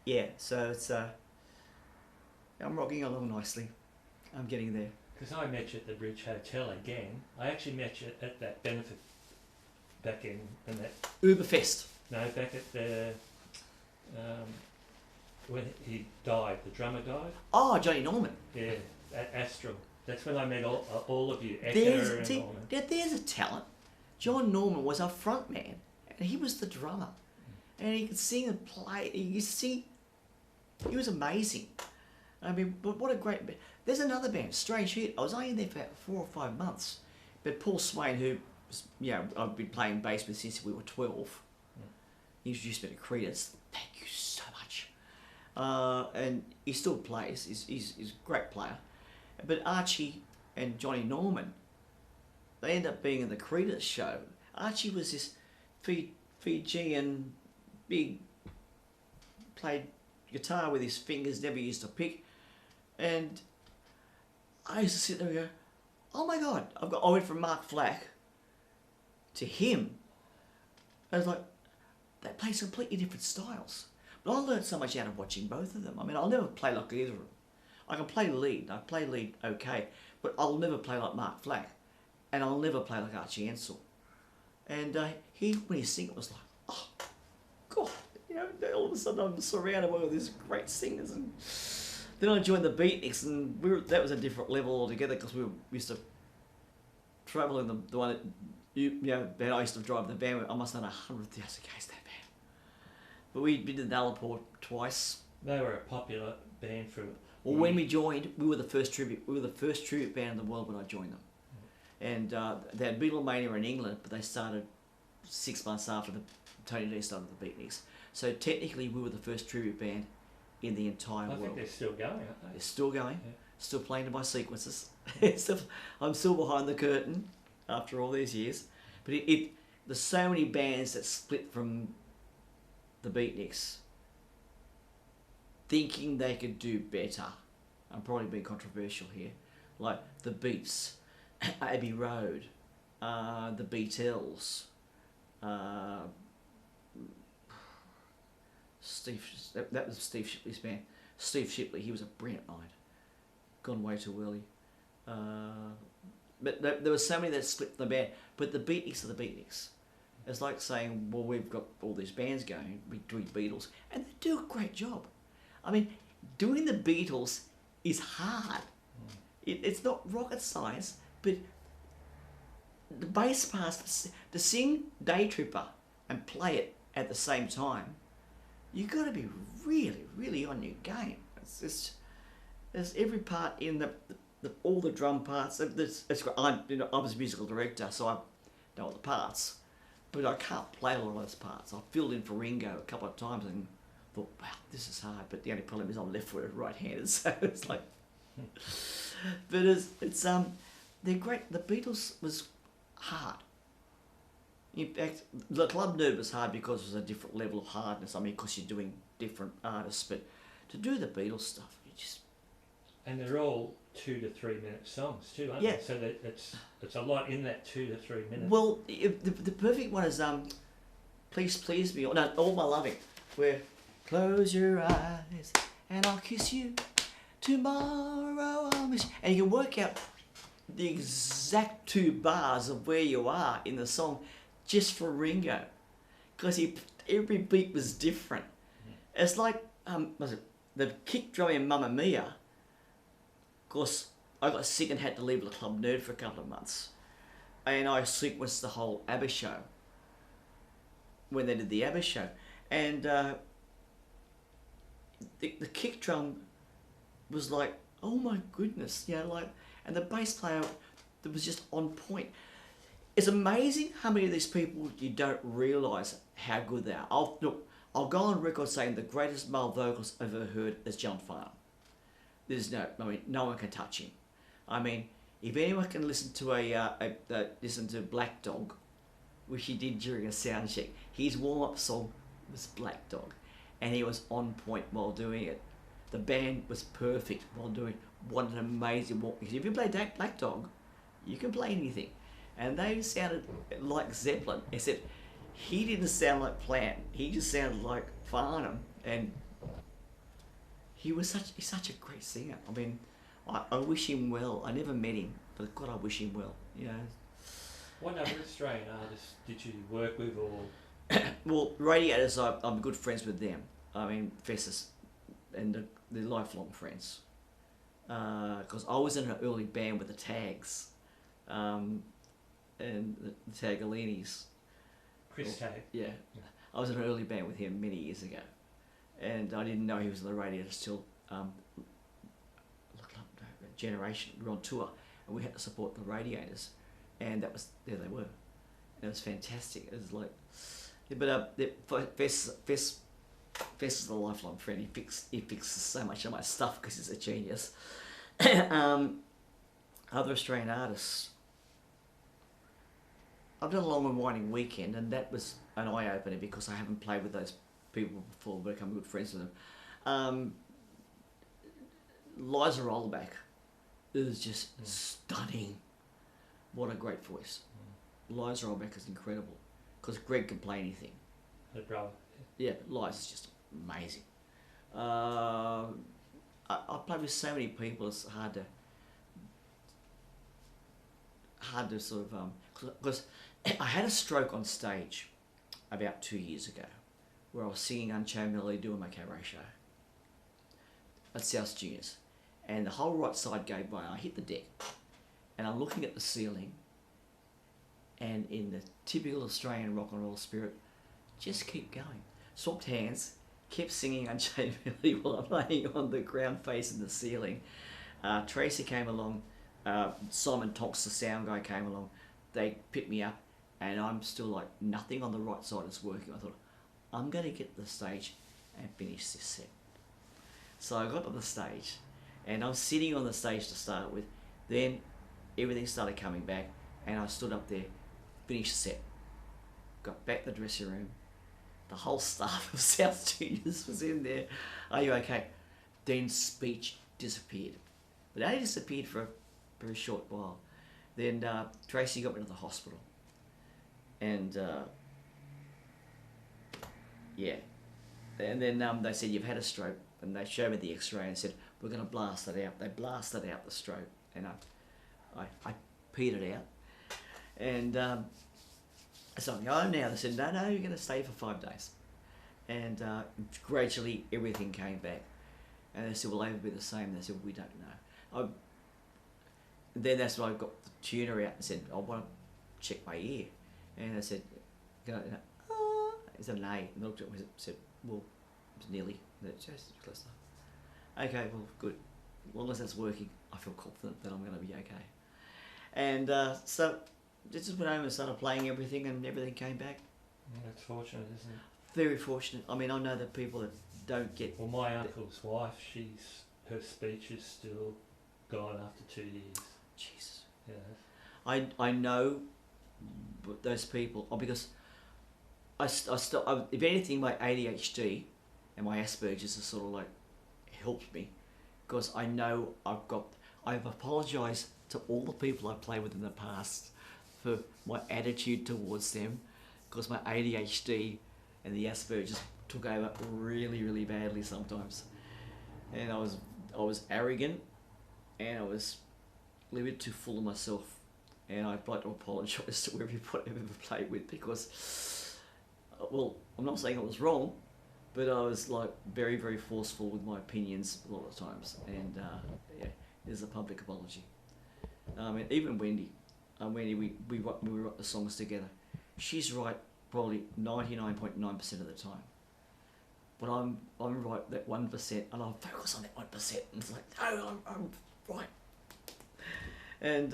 Yeah, so it's I'm rocking along nicely. I'm getting there. Because I met you at the Bridge Hotel again. I actually met you at that benefit back in that... Uberfest. No, back at the... when he died, the drummer died. Oh, Johnny Norman. Yeah, at Astral. That's when I met all of you, There's Norman. a talent. John Norman was our front man, and he was the drummer. And he could sing and play. He was amazing. I mean, but what a great band. There's another band, Strange Heat. I was only in there for 4 or 5 months. But Paul Swain, who, I've been playing bass with since we were 12, he introduced me to Creedence. thank you so much. And he still plays. He's a great player. But Archie and Johnny Norman, they end up being in the Creedence show. Archie was this Fijian big, played guitar with his fingers, never used to pick. And I used to sit there and go, oh my God, I went from Mark Flack to him. I was like, they play completely different styles. But I learned so much out of watching both of them. I mean, I'll never play like either of them. I can play lead. I play lead okay, but I'll never play like Mark Flack, and I'll never play like Archie Ansel. And when he sing, it was like, oh, God, you know. All of a sudden, I'm surrounded by all these great singers, and then I joined the Beatniks, and that was a different level altogether because we used to travel in the one that I used to drive the van. I must have done 100,000 k's that van. But we did the Nullarbor twice. They were a popular band for. Well, when we joined, we were the first tribute. We were the first tribute band in the world when I joined them. And they had Beatlemania in England, but they started 6 months after Tony D started the Beatniks. So technically, we were the first tribute band in the entire world. I think they're still going, aren't they? They're still going. Yeah. Still playing to my sequences. I'm still behind the curtain after all these years. But there's so many bands that split from the Beatniks, thinking they could do better. I'm probably being controversial here. Like the Beats, Abbey Road, the Beatles, that was Steve Shipley's band. Steve Shipley, he was a brilliant mind. Gone way too early. But there were so many that split the band. But the Beatniks are the Beatniks. It's like saying, well, we've got all these bands going, we do Beatles, and they do a great job. I mean, doing the Beatles is hard. It's not rocket science, but the bass parts, to sing Day Tripper and play it at the same time, you've got to be really, really on your game. There's every part in all the drum parts. I was a musical director, so I know all the parts, but I can't play a lot of those parts. I filled in for Ringo a couple of times and thought, wow, this is hard. But the only problem is I'm left-footed, right-handed, so it's like. But they're great. The Beatles was hard. In fact, the Club Nerd was hard because it was a different level of hardness. I mean, because you're doing different artists, but to do the Beatles stuff, you just. And they're all 2 to 3 minute songs too, aren't yeah. they? So it's a lot in that 2 to 3 minutes. Well, the perfect one is Please Please Me, no, All My Loving, where close your eyes and I'll kiss you, tomorrow I'll miss you. And you can work out the exact 2 bars of where you are in the song just for Ringo, because every beat was different. It's like was it the kick drum in Mamma Mia. Of course, I got sick and had to leave the Club Nerd for a couple of months, and I sequenced the whole ABBA show when they did the ABBA show, and the kick drum was like, oh my goodness, you know, like, and the bass player that was just on point. It's amazing how many of these people you don't realise how good they are. I'll go on record saying the greatest male vocalist I've ever heard is John Farnham. No one can touch him. I mean, if anyone can listen to Black Dog, which he did during a sound check, his warm-up song was Black Dog, and he was on point while doing it. The band was perfect while doing what an amazing walk. Because if you play Black Dog, you can play anything. And they sounded like Zeppelin, except he didn't sound like Plant. He just sounded like Farnham, and he's such a great singer. I mean, I wish him well. I never met him, but God, I wish him well. You know. What other Australian artists did you work with, or? Well, Radiators, I'm good friends with them. I mean, Fessus, and they're lifelong friends. Because I was in an early band with the Tags, and the Taglinis. Chris Tag. Yeah. I was in an early band with him many years ago, and I didn't know he was in the Radiators till Generation. We were on tour, and we had to support the Radiators, and there they were, and it was fantastic. It was like, but Fess Vess is a lifelong friend. He fixes so much of my stuff because he's a genius. Other Australian artists. I've done a Long and Winding Weekend, and that was an eye-opener because I haven't played with those people before, but become good friends with them. Liza Rollback is just stunning. What a great voice. Liza Rollback is incredible because Greg can play anything. Her brother. Yeah, Liza's just amazing. I play with so many people, it's hard to sort of, because I had a stroke on stage about 2 years ago where I was singing Unchained Melody doing my cabaret show at South Juniors, and the whole right side gave way. I hit the deck and I'm looking at the ceiling, and in the typical Australian rock and roll spirit, just keep going. Swapped hands, kept singing Unchained Melody while I'm laying on the ground facing the ceiling. Tracy came along, Simon Tonks, the sound guy, came along. They picked me up, and I'm still like, nothing on the right side is working. I thought, I'm going to get to the stage and finish this set. So I got to the stage, and I'm sitting on the stage to start with. Then everything started coming back, and I stood up there, finished the set, got back to the dressing room. The whole staff of South Juniors was in there. Are you okay? Then speech disappeared. But it only disappeared for a very short while. Then Tracy got me to the hospital. And yeah. And then they said, you've had a stroke. And they showed me the x-ray and said, we're going to blast it out. They blasted out the stroke. And I peed it out. And so I'm home now. They said, no, you're going to stay for 5 days. And gradually everything came back. And they said, will they ever be the same? They said, we don't know. Then that's when I got the tuner out and said, I want to check my ear. And I said, it's an A. And I looked at it and said, well, it's nearly. Just close enough. Okay, well, good. As long as that's working, I feel confident that I'm going to be okay. And so just went home and started playing everything, and everything came back. That's fortunate, isn't it? Very fortunate. I mean, I know that people that don't get... Well, my uncle's wife, her speech is still gone after 2 years. Jesus. Yeah. I know those people, because if anything, my ADHD and my Asperger's has sort of like helped me, because I know I've apologised to all the people I played with in the past for my attitude towards them, because my ADHD and the Asperger's took over really, really badly sometimes, and I was arrogant, and I was a little bit too full of myself, and I'd like to apologise to everybody I've ever played with, because, well, I'm not saying I was wrong, but I was like very, very forceful with my opinions a lot of times, and yeah, there's a public apology. And even Wendy, we wrote the songs together. She's right probably 99.9% of the time, but I'm right that 1%, and I'll focus on that 1%, and it's like, no, I'm right. And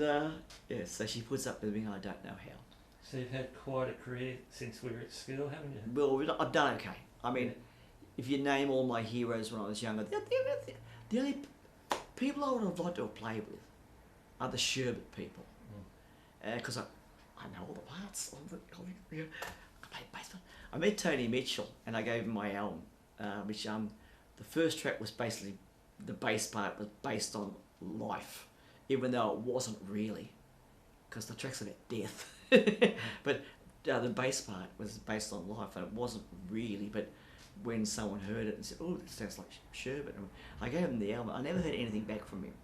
yeah, so she puts up with me, and I don't know how. So you've had quite a career since we were at school, haven't you? Well, I've done okay. I mean, if you name all my heroes when I was younger, the only people I would have liked to have played with are the Sherbet people. Because I know all the parts. I played bass. I met Tony Mitchell, and I gave him my album, which the first track was basically, the bass part was based on life, even though it wasn't really, because the track's about death. But the bass part was based on life, and it wasn't really, but when someone heard it and said, oh, that sounds like Sherbet, and I gave him the album. I never heard anything back from him,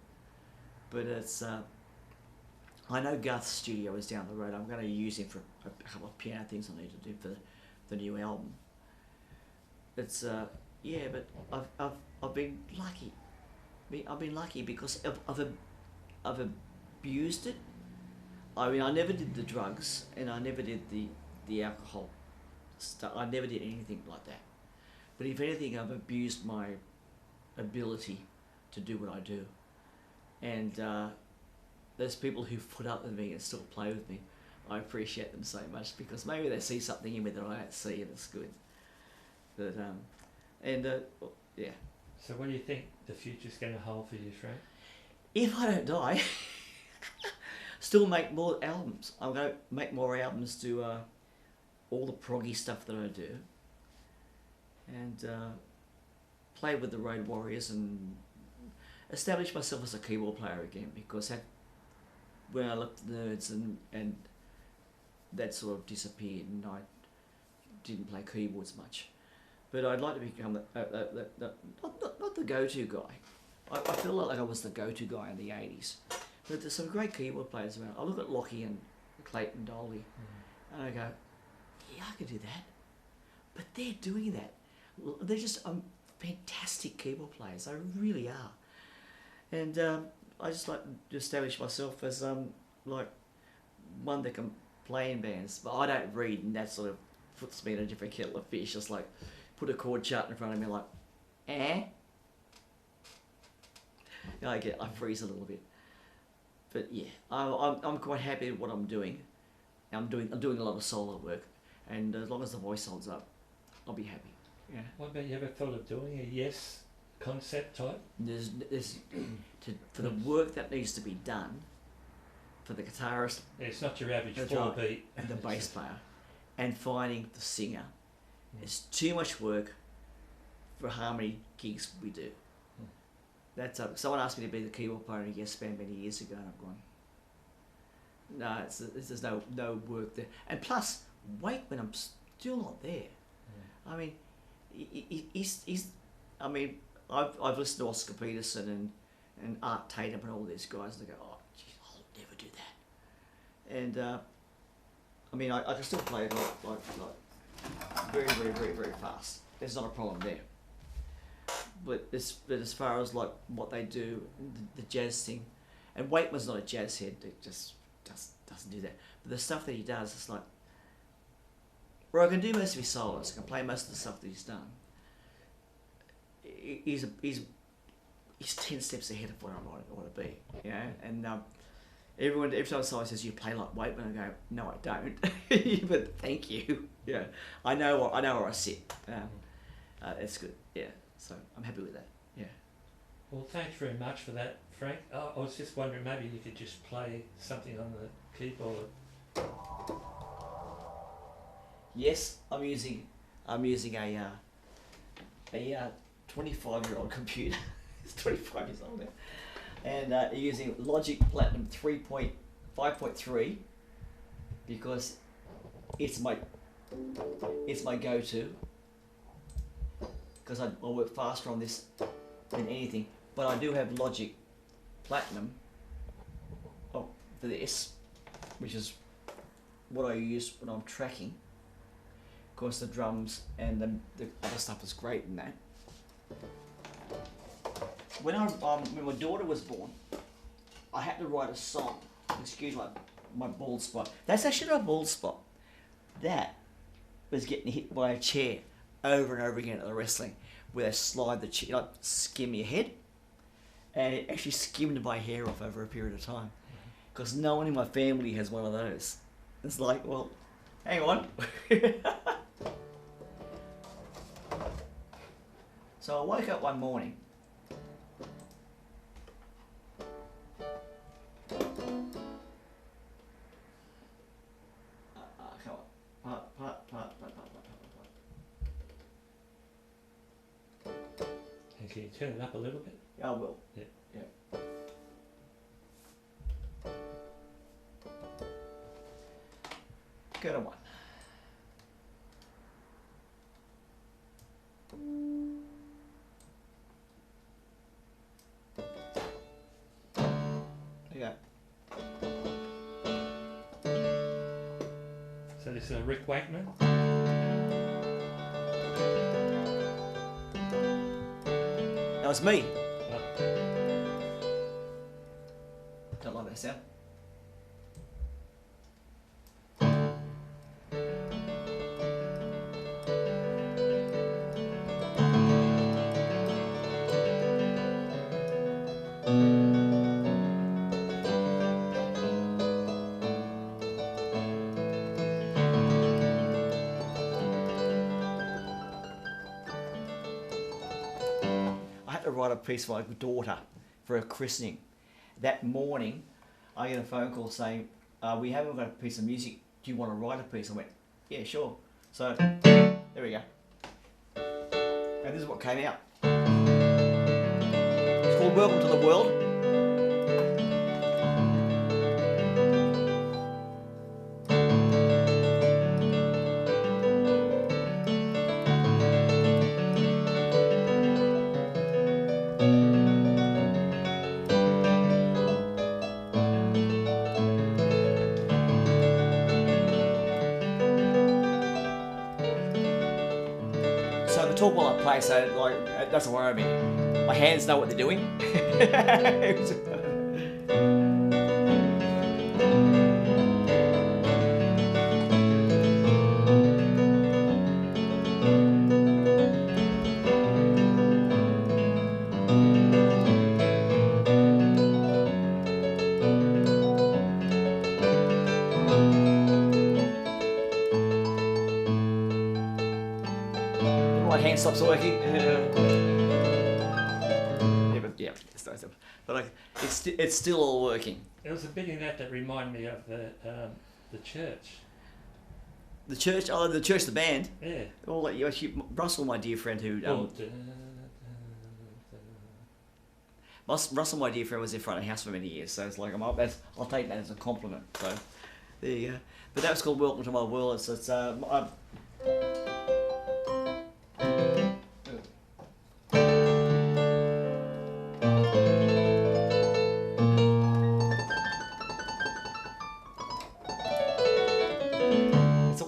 but it's I know Garth's studio is down the road. I'm going to use him for a couple of piano things I need to do for the new album. It's yeah, but I've been lucky. I've been lucky because I've abused it. I mean, I never did the drugs, and I never did the alcohol stuff. I never did anything like that. But if anything, I've abused my ability to do what I do. And there's people who've put up with me and still play with me. I appreciate them so much, because maybe they see something in me that I don't see, and it's good. But And yeah, So what do you think the future's going to hold for you, Frank? if I don't die, still make more albums. I'm going to make more albums to all the proggy stuff that I do, and play with the Road Warriors and establish myself as a keyboard player again, because when I looked at Nerds and that sort of disappeared and I didn't play keyboards much. But I'd like to become not the go-to guy. I feel like I was the go-to guy in the 80s. But there's some great keyboard players around. I look at Lockie and Clayton Dolby and I go, yeah, I could do that. But they're doing that. They're just fantastic keyboard players. They really are. And I just like to establish myself as like one that can play in bands. But I don't read, and that sort of puts me in a different kettle of fish. Just like put a chord chart in front of me, like, eh? I freeze a little bit. But yeah, I'm quite happy with what I'm doing. I'm doing a lot of solo work, and as long as the voice holds up, I'll be happy. Yeah. What about, you ever thought of doing a Yes concept type? For the work that needs to be done, for the guitarist, It's not your average That's 4 right. beat. and the bass player, and finding the singer, it's too much work for how many gigs we do. That's someone asked me to be the keyboard player in a Yes band many years ago, and I've gone, no, there's no work there. And plus, Wakeman, I'm still not there. I mean, he's I mean, I've listened to Oscar Peterson and Art Tatum and all these guys, and they go, oh, geez, I'll never do that. And I mean, I can still play it like very, very, very, very fast. There's not a problem there. But as far as like what they do, the jazz thing, and Wakeman's not a jazz head. It just doesn't do that. But the stuff that he does, it's like, where I can do most of his solos, I can play most of the stuff that he's done. He's 10 steps ahead of where I want to be, you know. And every time someone says you play like Wakeman, I go, no, I don't. But thank you. Yeah, I know where I sit. It's good. Yeah, so I'm happy with that. Yeah. Well, thanks very much for that, Frank. I was just wondering, maybe you could just play something on the keyboard. Yes, I'm using a 25-year-old computer. It's 25 years old now, and using Logic Platinum 5.3 because it's my go-to, because I work faster on this than anything. But I do have Logic Platinum for this, which is what I use when I'm tracking. Of course, the drums and the other stuff is great in that. When my daughter was born, I had to write a song. Excuse my bald spot. That's actually not a bald spot. That was getting hit by a chair over and over again at the wrestling, where they slide the chair, like skim your head, and it actually skimmed my hair off over a period of time, because no one in my family has one of those. It's like, well, hang on. So I woke up one morning. Come on. Part. And can you turn it up a little bit? Yeah, I will. Yeah. Yeah. Go to one. Yeah. So this is Rick Wakeman. That was me. Oh. Don't like that sound. write a piece for my daughter for her christening. That morning, I get a phone call saying, we haven't got a piece of music. Do you want to write a piece? I went, yeah, sure. So, there we go. And this is what came out. It's called Welcome to the World. So the talk while I play, so like it doesn't worry me. My hands know what they're doing. My hand stops working. But like, it's still all working. There was a bit in that reminded me of the church. The church, the band. Yeah. All like Russell, my dear friend, who Russell, my dear friend, was in front of the house for many years. So it's like I'll take that as a compliment. So there you go. But that was called Welcome to My World. It's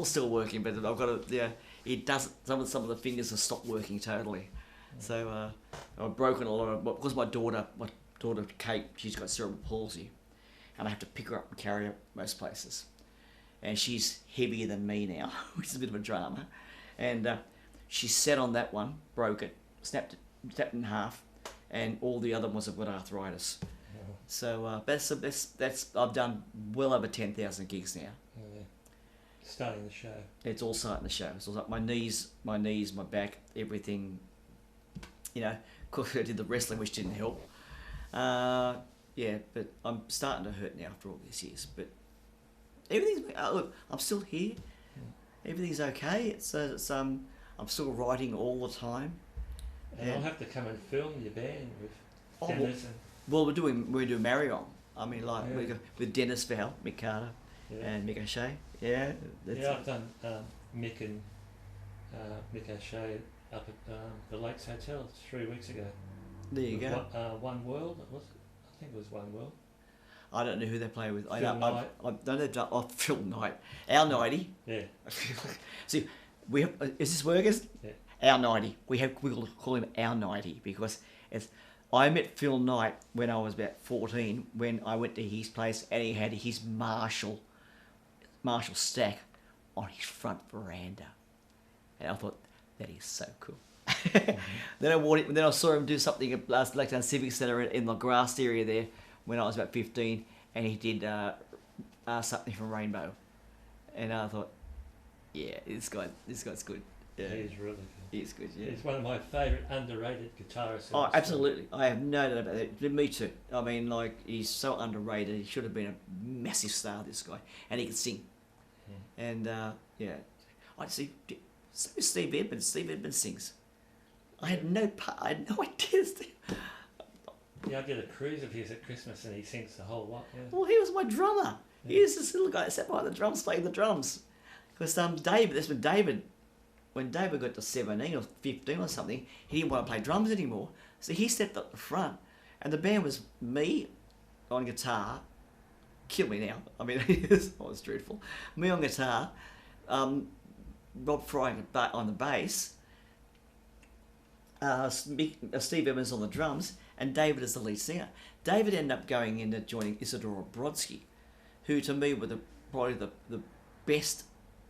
still working, but I've got to, yeah, it doesn't, some of the fingers have stopped working totally. So I've broken a lot of, because my daughter Kate, she's got cerebral palsy, and I have to pick her up and carry her most places, and she's heavier than me now, which is a bit of a drama, and she sat on that one, broke it, snapped it in half, and all the other ones have got arthritis. So that's I've done well over 10,000 gigs now. Starting the show. It's all starting the show. So like my knees, my back, everything. You know, of course I did the wrestling, which didn't help. Yeah, but I'm starting to hurt now after all these years. But everything's look, I'm still here. Everything's okay. I'm still writing all the time. And I'll have to come and film your band with Dennis. Well, we're doing Marion. I mean, like with Dennis Val, Mick Carter, and Mick O'Shea. Yeah. I've done Mick and Mick O'Shea up at the Lakes Hotel 3 weeks ago. There you go. One World, I think it was One World. I don't know who they play with. Phil Knight. I don't know. Phil Knight. Our 90. Yeah. See, we have, is this working? Yeah. Our 90. We call him Our 90 because I met Phil Knight when I was about 14 when I went to his place and he had his Marshall stack on his front veranda, and I thought that is so cool. Then I saw him do something at Blacktown Civic Centre in the grassed area there when I was about 15, and he did something from Rainbow, and I thought, yeah, this guy's good. Yeah. He's really good. He's good. Yeah. He's one of my favourite underrated guitarists. Oh, absolutely. I have no doubt about that. Me too. I mean, like, he's so underrated. He should have been a massive star, this guy, and he can sing. And I see. So is Steve Edmonds. Steve Edmonds sings. I had no idea. Yeah, I did a cruise of his at Christmas, and he sings the whole lot. Yeah. Well, he was my drummer. Yeah. He was this little guy that sat behind the drums, playing the drums. Because David. When David got to 17 or 15 or something, he didn't want to play drums anymore. So he stepped up the front, and the band was me on guitar. Kill me now. I mean, it was dreadful. Me on guitar, Rob Fry on the bass, Steve Evans on the drums, and David as the lead singer. David ended up going into joining Isadora Brodsky, who to me were probably the best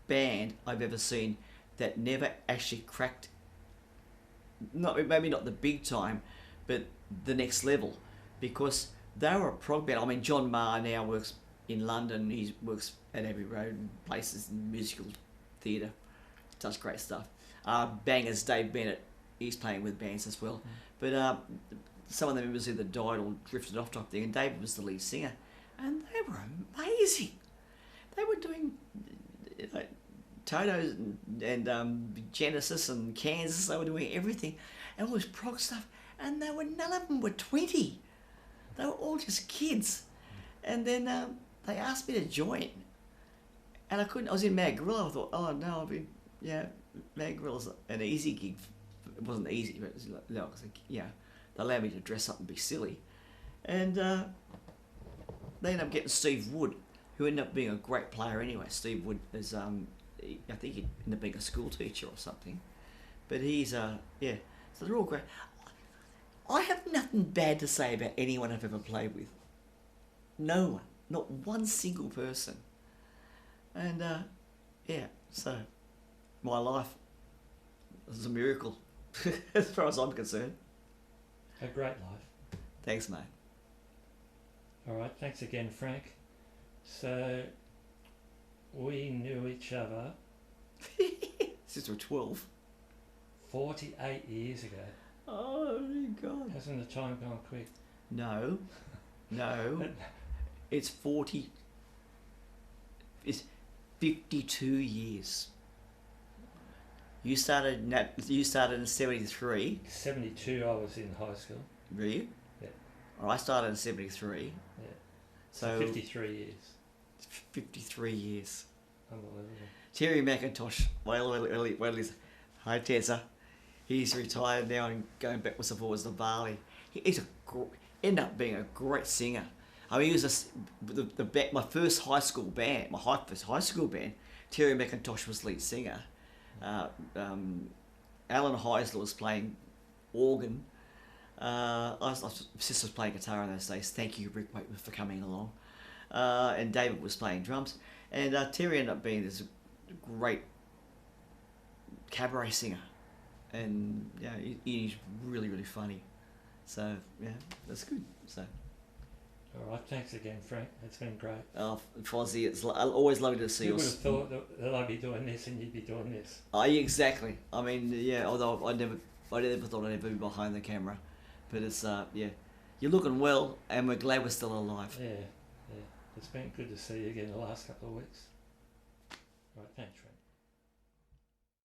band I've ever seen that never actually cracked, maybe not the big time, but the next level, because they were a prog band. I mean, John Marr now works in London. He works at Abbey Road and places in musical theatre, does great stuff. Bangers Dave Bennett he's playing with bands as well. But some of the members either died or drifted off type thing, and David was the lead singer, and they were amazing. They were doing like Toto's and Genesis and Kansas. They were doing everything, and all this prog stuff, and none of them were 20. They were all just kids, and then they asked me to join, and I couldn't. I was in Mad Gorilla. I thought, oh no, Mad Gorilla's an easy gig. It wasn't easy, but it was like, no, they allowed me to dress up and be silly, and they ended up getting Steve Wood, who ended up being a great player anyway. Steve Wood is, I think he ended up being a school teacher or something, but he's so they're all great. I have nothing bad to say about anyone I've ever played with. No one, not one single person, and so my life is a miracle as far as I'm concerned. A great life. Thanks, mate. All right, thanks again, Frank. So, we knew each other Since we're 12. 48 years ago. Oh, my God. Hasn't the time gone quick? No. It's 52 years. You started in 73. 72, I was in high school. Were you? Yeah. Or I started in 73. Yeah. So 53 years. 53 years. Unbelievable. Terry McIntosh, hi Tessa. He's retired now and going backwards and forwards to Bali. He's ended up being a great singer. I mean, he was my first high school band, first high school band. Terry McIntosh was lead singer. Alan Heisler was playing organ. My sister was playing guitar in those days. Thank you, Rick Wakeman, for coming along. And David was playing drums. And Terry ended up being this great cabaret singer. And he's really, really funny. So, that's good. So. All right, thanks again, Frank. It's been great. Oh, Fozzie, it's always lovely to see you. Who would have thought that I'd be doing this and you'd be doing this? Oh, yeah, exactly. I mean, although I never thought I'd ever be behind the camera. But it's, you're looking well, and we're glad we're still alive. Yeah. It's been good to see you again the last couple of weeks. All right, thanks, Frank.